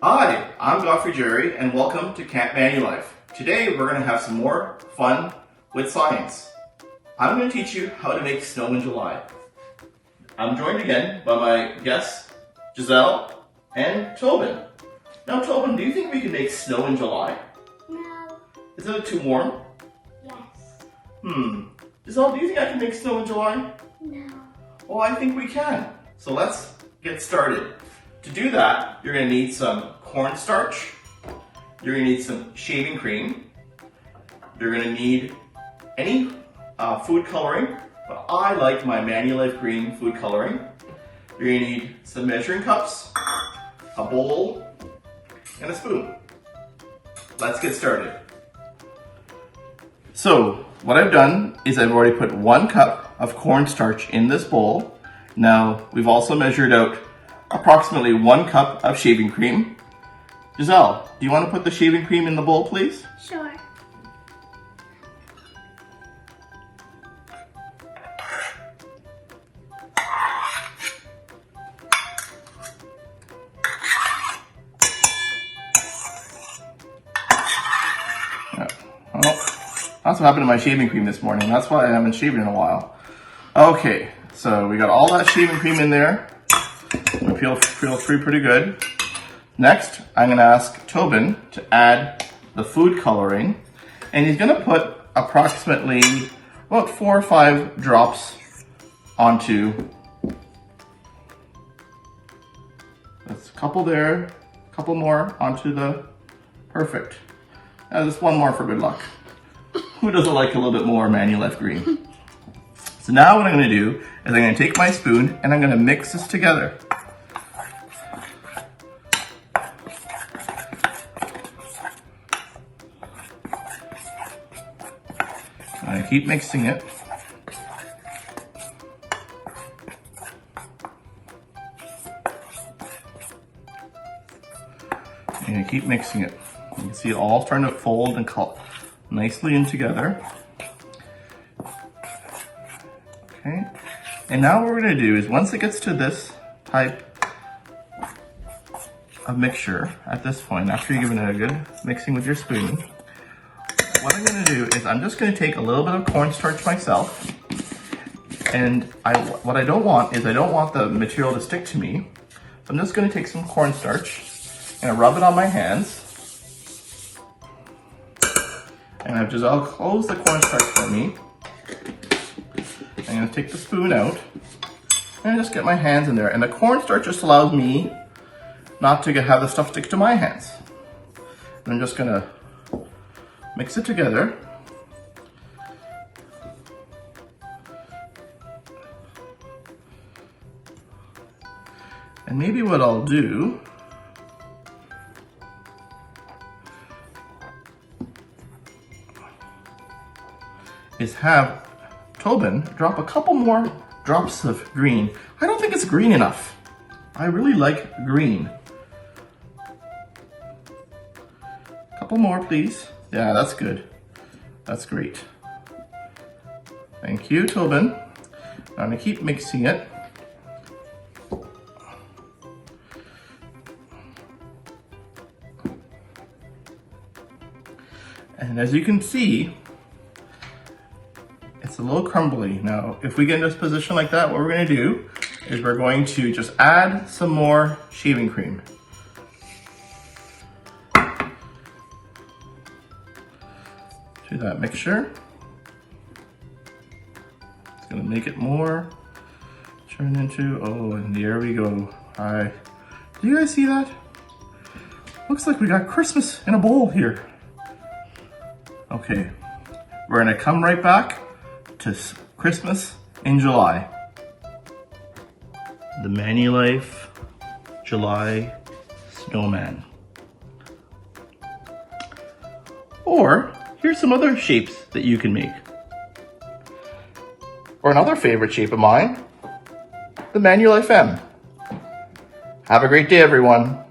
Hi, I'm Godfrey Jerry and welcome to Camp Manulife. Today we're going to have some more fun with science. I'm going to teach you how to make snow in July. I'm joined again by my guests, Giselle and Tobin. Now Tobin, do you think we can make snow in July? No. Isn't it too warm? Yes. Giselle, do you think I can make snow in July? No. Oh, I think we can. So let's get started. To do that, you're going to need some cornstarch. You're going to need some shaving cream. You're going to need any food coloring, but I like my Manulife green food coloring. You're going to need some measuring cups, a bowl, and a spoon. Let's get started. So what I've done is I've already put 1 cup of cornstarch in this bowl. Now we've also measured out approximately 1 cup of shaving cream. Giselle, do you want to put the shaving cream in the bowl, please? Sure. Oh, that's what happened to my shaving cream this morning. That's why I haven't shaved in a while. Okay, so we got all that shaving cream in there. It feels pretty good. Next, I'm going to ask Tobin to add the food coloring, and he's going to put approximately about 4 or 5 drops onto. That's a couple there, a couple more onto the. Perfect. Just 1 more for good luck. Who doesn't like a little bit more Manulife green? So now what I'm going to do is I'm going to take my spoon and I'm going to mix this together. I keep mixing it. And I keep mixing it. You can see it all starting to fold and cut nicely in together. Okay. And now what we're going to do is once it gets to this type of mixture, at this point, after you've given it a good mixing with your spoon, what I'm going to do is I'm just going to take a little bit of cornstarch myself, and what I don't want is I don't want the material to stick to me. So I'm just going to take some cornstarch and rub it on my hands. And have Giselle close the cornstarch for me. I'm going to take the spoon out and just get my hands in there. And the cornstarch just allows me not to have the stuff stick to my hands. And I'm just going to mix it together. And maybe what I'll do is have Tobin drop a couple more drops of green. I don't think it's green enough. I really like green. A couple more, please. Yeah, that's good. That's great. Thank you, Tobin. I'm gonna keep mixing it. And as you can see, it's a little crumbly. Now, if we get in this position like that, what we're gonna do is we're going to just add some more shaving cream. To that mixture. It's gonna make it more turn into, oh, and there we go. Alright, do you guys see that? Looks like we got Christmas in a bowl here. Okay, we're gonna come right back to Christmas in July. The Manulife July Snowman. Or, here's some other shapes that you can make. Or another favorite shape of mine, the Manulife M. Have a great day, everyone.